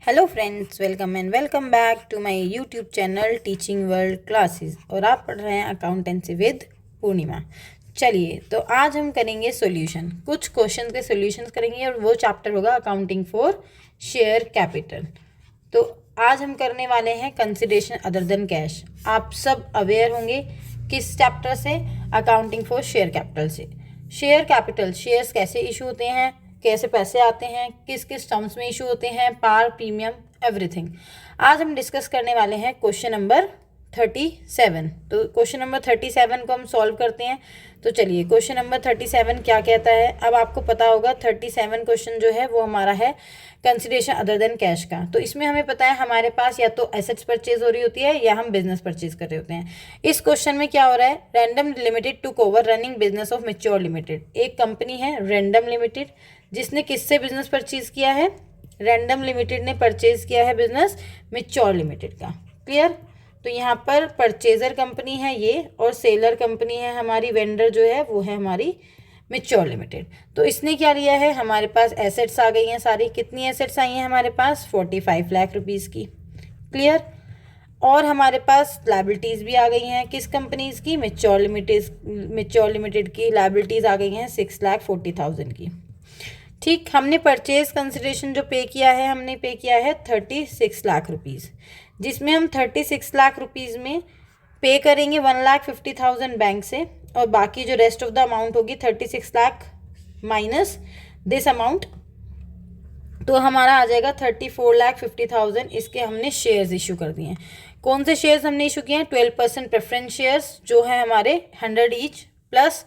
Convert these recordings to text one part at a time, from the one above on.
Hello friends, welcome and welcome back to my YouTube channel teaching world classes. और आप पढ़ रहे हैं अकाउंटेंसी विद पूर्णिमा। चलिए, तो आज हम करेंगे सॉल्यूशन, कुछ क्वेश्चन के सॉल्यूशंस करेंगे और वो चैप्टर होगा अकाउंटिंग फॉर शेयर कैपिटल। तो आज हम करने वाले हैं कंसिडरेशन अदर देन कैश। आप सब अवेयर होंगे किस चैप्टर से? अकाउंटिंग फॉर शेयर कैपिटल से। शेयर कैपिटल, शेयर्स कैसे इशू होते हैं, कैसे पैसे आते हैं, किस किस टर्म्स में इशू होते हैं, पार, प्रीमियम, एवरीथिंग। आज हम डिस्कस करने वाले हैं क्वेश्चन नंबर 37। तो क्वेश्चन नंबर 37 को हम सॉल्व करते हैं। तो चलिए, क्वेश्चन नंबर 37 क्या कहता है? अब आपको पता होगा 37 क्वेश्चन जो है वो हमारा है कंसिडरेशन अदर देन कैश का। तो इसमें हमें पता है हमारे पास या तो एसेट्स परचेज हो रही होती है या हम बिजनेस परचेज कर रहे होते हैं। इस क्वेश्चन में क्या हो रहा है? Random limited took over running business of mature limited. एक कंपनी है रैंडम लिमिटेड, जिसने किससे बिजनेस परचेज किया है? रैंडम लिमिटेड ने परचेज किया है बिजनेस मैच्योर लिमिटेड का। क्लियर? तो यहाँ पर परचेजर कंपनी है ये, और सेलर कंपनी है हमारी, वेंडर जो है वो है हमारी मैच्योर लिमिटेड। तो इसने क्या लिया है? हमारे पास एसेट्स आ गई हैं सारी। कितनी एसेट्स आई हैं हमारे पास? 45 लाख रुपीज़ की। क्लियर? और हमारे पास लाइबिलिटीज़ भी आ गई हैं किस कंपनीज की? मैच्योर लिमिटेड की लाइबिलिटीज़ आ गई हैं 6,40,000 की। ठीक, हमने परचेज कंसिडरेशन जो पे किया है, हमने पे किया है 36 लाख रुपीज़, जिसमें हम 36 लाख रुपीज़ में पे करेंगे 1,50,000 बैंक से, और बाकी जो रेस्ट ऑफ द अमाउंट होगी 36 लाख माइनस दिस अमाउंट, तो हमारा आ जाएगा 34,50,000। इसके हमने शेयर्स इशू कर दिए हैं। कौन से शेयर्स हमने इशू किए हैं? 12% प्रेफरेंस शेयर्स जो है हमारे 100 ईच प्लस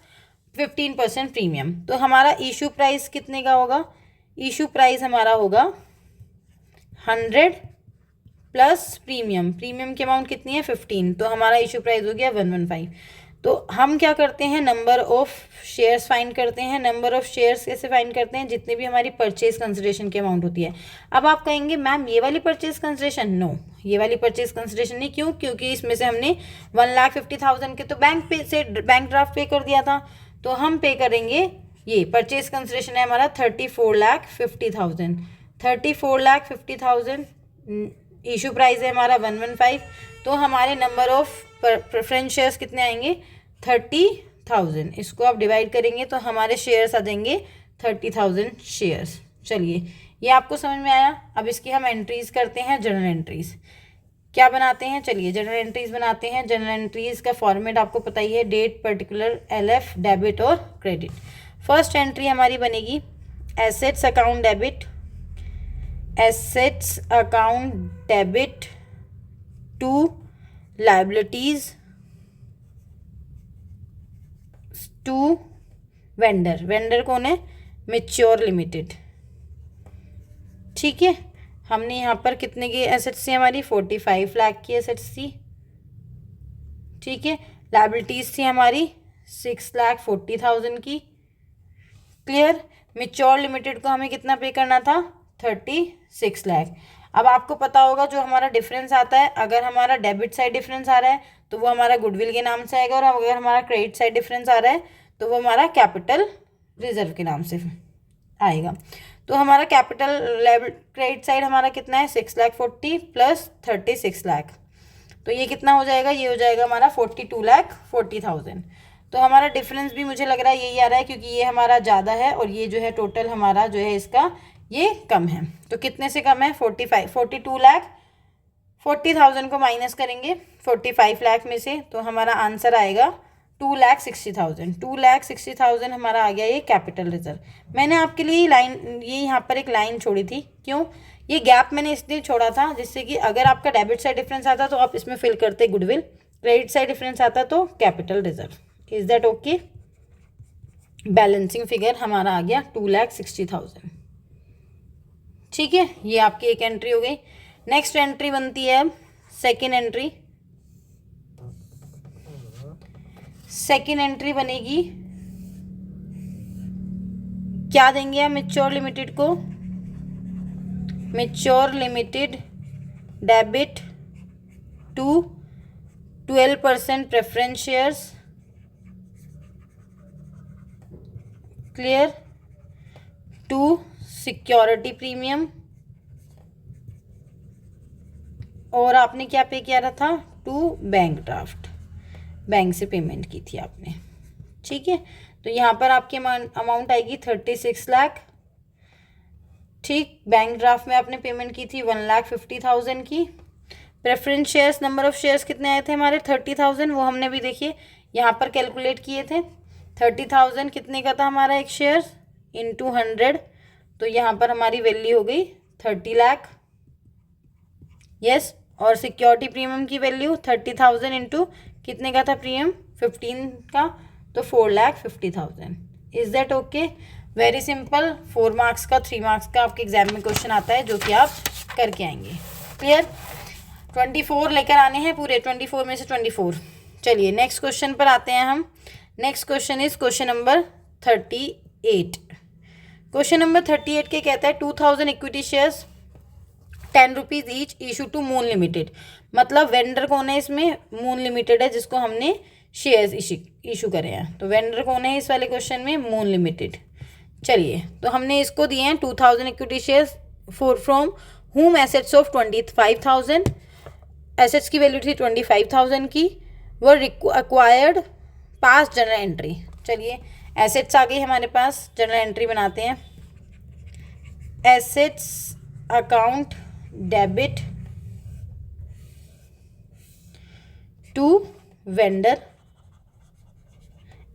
15% प्रीमियम। तो हमारा इशू प्राइस कितने का होगा? इशू प्राइस हमारा होगा 100 प्लस प्रीमियम। प्रीमियम की अमाउंट कितनी है? 15। तो हमारा इशू प्राइस हो गया 115। तो हम क्या करते हैं? नंबर ऑफ शेयर्स फाइंड करते हैं। नंबर ऑफ शेयर्स कैसे फाइंड करते हैं? जितने भी हमारी परचेज कंसिडरेशन की अमाउंट होती है। अब आप कहेंगे मैम ये वाली परचेज कंसिडरेशन? नो, ये वाली परचेज कंसिडरेशन नहीं। क्यों? क्योंकि इसमें से हमने 1,50,000 के तो बैंक ड्राफ्ट पे कर दिया था। तो हम पे करेंगे, ये परचेज कंसिडरेशन है हमारा 34,50,000। 34,50,000 इशू प्राइस है हमारा 115। तो हमारे नंबर ऑफ प्रेफरेंस शेयर्स कितने आएंगे? 30,000। इसको आप डिवाइड करेंगे तो हमारे शेयर्स आ जाएंगे 30,000 शेयर्स। चलिए, ये आपको समझ में आया। अब इसकी हम एंट्रीज करते हैं, जर्नल एंट्रीज। क्या बनाते हैं? चलिए, जर्नल एंट्रीज बनाते हैं। जर्नल एंट्रीज का फॉर्मेट आपको पता ही है, डेट, पर्टिकुलर, LF, डेबिट और क्रेडिट। फर्स्ट एंट्री हमारी बनेगी assets account debit, assets account debit to liabilities to vendor. Vendor कौन है? Mature Limited. ठीक है, हमने यहाँ पर कितने की एसेट्स थी हमारी? 45 लाख की एसेट्स थी। ठीक है, लाइबिलिटीज थी हमारी 6,40,000 की। क्लियर? मैच्योर लिमिटेड को हमें कितना पे करना था? 36 लाख। अब आपको पता होगा जो हमारा डिफरेंस आता है, अगर हमारा डेबिट साइड डिफरेंस आ रहा है तो वो हमारा गुडविल के नाम से आएगा, और अगर हमारा क्रेडिट साइड डिफरेंस आ रहा है तो वो हमारा कैपिटल रिजर्व के नाम से आएगा। तो हमारा कैपिटल क्रेडिट साइड हमारा कितना है? 6,40,000 प्लस 36 लाख। तो ये कितना हो जाएगा? ये हो जाएगा हमारा 42,40,000। तो हमारा डिफरेंस भी मुझे लग रहा है यही आ रहा है, क्योंकि ये हमारा ज़्यादा है और ये जो है टोटल हमारा जो है इसका ये कम है। तो कितने से कम है? 42,40,000 को माइनस करेंगे 45 लाख में से, तो हमारा आंसर आएगा 2,60,000। 2,60,000 हमारा आ गया ये कैपिटल रिजर्व। मैंने आपके लिए लाइन, ये यहाँ पर एक लाइन छोड़ी थी। क्यों? ये गैप मैंने इसलिए छोड़ा था जिससे कि अगर आपका डेबिट साइड डिफरेंस आता तो आप इसमें फिल करते गुडविल, क्रेडिट साइड डिफरेंस आता तो capital reserve. Is that okay? Balancing figure हमारा आ गया 2,60,000। ठीक है, ये आपकी एक एंट्री हो गई। नेक्स्ट एंट्री बनती है अब सेकेंड एंट्री। सेकेंड एंट्री बनेगी, क्या देंगे हम मैच्योर लिमिटेड को? Mature Limited debit to 12% preference shares. Clear? To security premium और आपने क्या पे किया था, टू बैंक ड्राफ्ट, बैंक से पेमेंट की थी आपने, ठीक है। तो यहाँ पर आपकी अमाउंट आएगी 36 लाख, ठीक। बैंक ड्राफ्ट में आपने पेमेंट की थी 1,50,000 की। Preference shares, number of shares कितने आए थे हमारे, 30,000, वो हमने भी देखिए यहाँ पर कैलकुलेट किए थे। 30,000 कितने का था हमारा एक शेयर, इंटू 100, तो यहाँ पर हमारी वैल्यू हो गई 30 लाख, यस। और सिक्योरिटी प्रीमियम की वैल्यू 30,000 इंटू कितने का था प्रीमियम, 15 का, तो 4,50,000। Is that okay? Very simple. 4 marks का, 3 मार्क्स का आपके एग्जाम में क्वेश्चन आता है जो कि आप करके आएंगे। क्लियर? 24 लेकर आने हैं पूरे, 24 में से 24। चलिए नेक्स्ट क्वेश्चन पर आते हैं हम। Next question is question number 38। Question number 38 के कहता है 2,000 equity shares 10 rupees each issue to Moon Limited. मतलब वेंडर कौन है इसमें, मून लिमिटेड है जिसको हमने शेयर्स इशू करे हैं। तो वेंडर कौन है इस वाले क्वेश्चन में, मून लिमिटेड। चलिए तो हमने इसको दिए हैं 2,000 equity shares from whom assets of 25,000, assets की वैल्यू थी 25,000 की, वो अक्वायर्ड पास जनरल एंट्री। चलिए एसेट्स आ गई हमारे पास, जनरल एंट्री बनाते हैं। Assets account debit to vendor.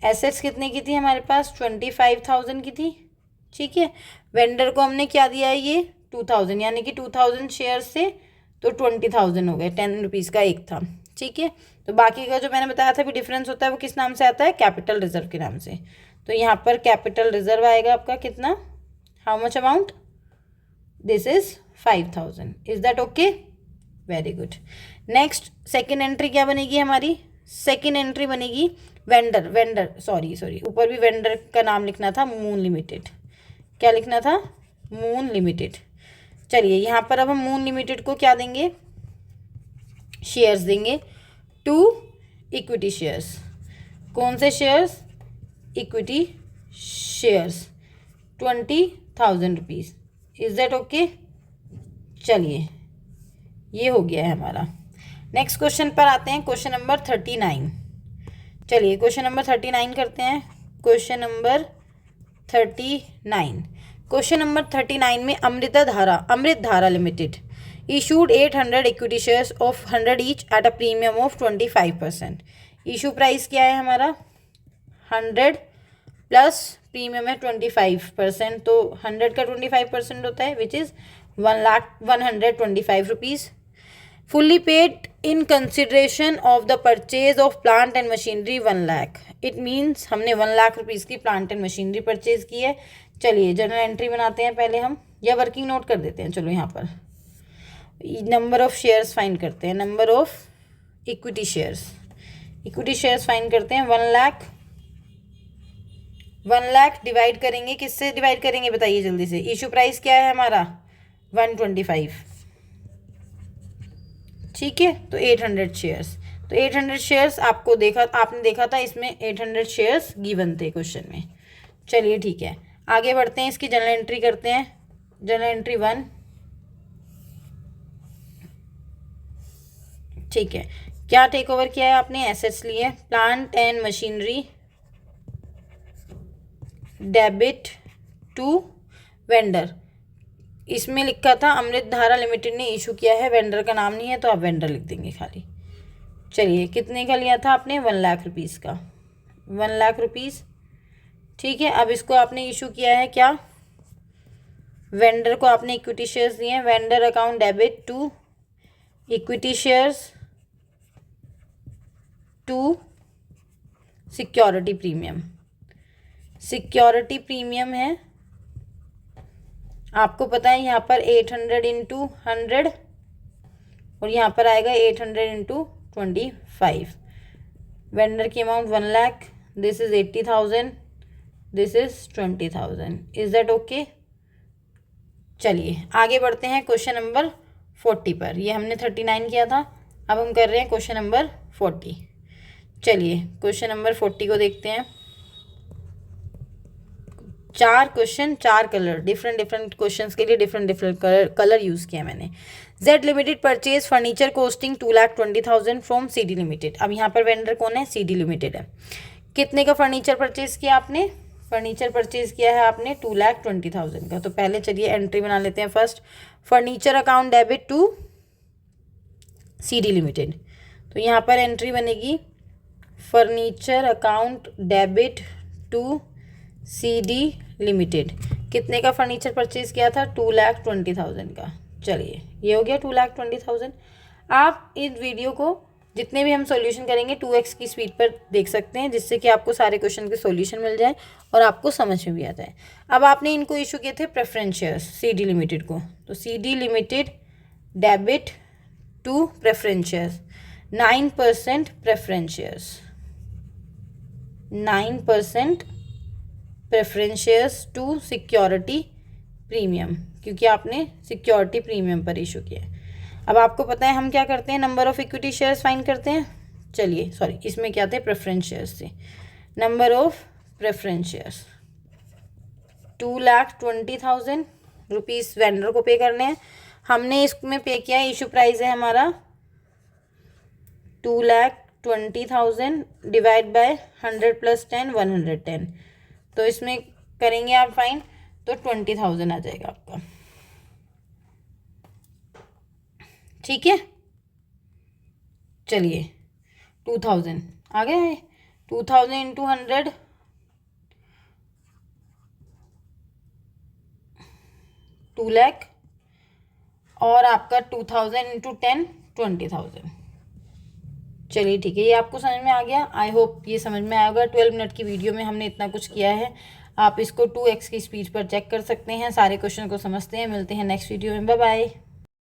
Assets कितने की थी हमारे पास, 25,000 की थी, ठीक है। वेंडर को हमने क्या दिया है, ये 2,000, यानी कि 2,000 शेयर से तो 20,000 हो गए, 10 रुपीज़ का एक था, ठीक है। तो बाकी का जो मैंने बताया था भी डिफरेंस होता है, वो किस नाम से आता है, कैपिटल रिजर्व के नाम से। तो यहाँ पर कैपिटल रिजर्व आएगा आपका कितना, how much amount, this is 5,000। Is that okay? Very good. Next second entry क्या बनेगी हमारी, सेकेंड एंट्री बनेगी वेंडर सॉरी ऊपर भी वेंडर का नाम लिखना था, मून लिमिटेड। क्या लिखना था, मून लिमिटेड। चलिए यहाँ पर अब हम मून लिमिटेड को क्या देंगे, शेयर्स देंगे, 2 इक्विटी शेयर्स। कौन से shares, equity shares, 20,000 rupees. Is that okay? चलिए ये हो गया है हमारा। नेक्स्ट क्वेश्चन पर आते हैं, क्वेश्चन नंबर 39। चलिए क्वेश्चन नंबर 39 करते हैं। क्वेश्चन नंबर 39, क्वेश्चन नंबर 39 में अमृत धारा limited issued 800 equity shares of 100 each at a premium of 25%। Issue price क्या है हमारा, 100 प्लस प्रीमियम है 25%, तो 100 का 25% होता है which is 1,125 rupees. Fully paid in consideration of the purchase of plant and machinery 1 lakh. It means हमने 1 लाख रुपीज़ की प्लांट एंड मशीनरी परचेज की है। चलिए जनरल एंट्री बनाते हैं पहले हम, या वर्किंग नोट कर देते हैं। चलो यहाँ पर नंबर ऑफ शेयर्स फाइंड करते हैं, number of equity shares find करते हैं। 1 लाख डिवाइड करेंगे, किससे डिवाइड करेंगे बताइए जल्दी से। इशू प्राइस क्या है हमारा, 125, ठीक है। तो 800 शेयर्स, तो 800 शेयर्स आपने देखा था इसमें 800 शेयर्स गिवन थे क्वेश्चन में। चलिए ठीक है, आगे बढ़ते हैं, इसकी जनरल एंट्री करते हैं। जनरल एंट्री 1, ठीक है। क्या टेक ओवर किया है आपने, एसेट्स लिए, plant and machinery debit to vendor. इसमें लिखा था अमृत धारा लिमिटेड ने इशू किया है, वेंडर का नाम नहीं है, तो आप वेंडर लिख देंगे खाली। चलिए कितने का लिया था आपने, 1 लाख रुपीज़ का, 1 लाख रुपीज़, ठीक है। अब इसको आपने इशू किया है क्या, वेंडर को आपने इक्विटी शेयर्स दिए हैं। Vendor account debit to equity shares to security premium. Security premium है, आपको पता है यहाँ पर 800 इंटू 100 और यहाँ पर आएगा 800 इंटू 25। वेंडर की amount 1 lakh, this is 80,000, this is 20,000। Is that okay? चलिए आगे बढ़ते हैं क्वेश्चन नंबर 40 पर। ये हमने 39 किया था, अब हम कर रहे हैं क्वेश्चन नंबर 40। चलिए क्वेश्चन नंबर 40 को देखते हैं। 4 question 4 colour, different different questions के लिए डिफरेंट डिफरेंट कलर यूज़ किया मैंने। Z limited purchase furniture costing 2,20,000 from CD limited. अब यहाँ पर वेंडर कौन है? CD लिमिटेड है। कितने का फर्नीचर परचेज किया आपने? फर्नीचर परचेज किया है आपने 2,20,000 का। तो पहले चलिए एंट्री बना लेते हैं। First furniture account debit to CD Limited. तो यहाँ पर एंट्री बनेगी furniture account debit to CD Limited. कितने का फर्नीचर परचेज किया था? 2,20,000 का। चलिए ये हो गया 2,20,000। आप इस वीडियो को जितने भी हम सॉल्यूशन करेंगे 2x की स्पीड पर देख सकते हैं, जिससे कि आपको सारे क्वेश्चन के सॉल्यूशन मिल जाए और आपको समझ में भी आ जाए। अब आपने इनको इशू किए थे प्रेफरेंस शेयर्स CD लिमिटेड को, तो CD Limited debit to preference shares 9% preference shares, 9% preference shares to security premium, क्योंकि आपने सिक्योरिटी प्रीमियम पर इशू किया है। अब आपको पता है हम क्या करते हैं, number of equity shares find करते हैं। चलिए सॉरी, इसमें क्या थे? प्रेफरेंस शेयर्स थे। Number of preference shares 2,20,000 rupees vendor को पे करने हैं। हमने इसमें पे किया है, इशू प्राइस है हमारा 2,20,000 डिवाइड बाय 100 + 10 110। तो इसमें करेंगे आप फाइन तो 20,000 आ जाएगा आपका। ठीक है, चलिए 2,000 आ गया है। 2,000 × 100 2 लाख, और आपका 2,000 × 10 20,000। चलिए ठीक है, ये आपको समझ में आ गया। आई होप ये समझ में आएगा। 12 मिनट की वीडियो में हमने इतना कुछ किया है। आप इसको 2x की स्पीड पर चेक कर सकते हैं, सारे क्वेश्चन को समझते हैं। मिलते हैं नेक्स्ट वीडियो में, बाय बाय।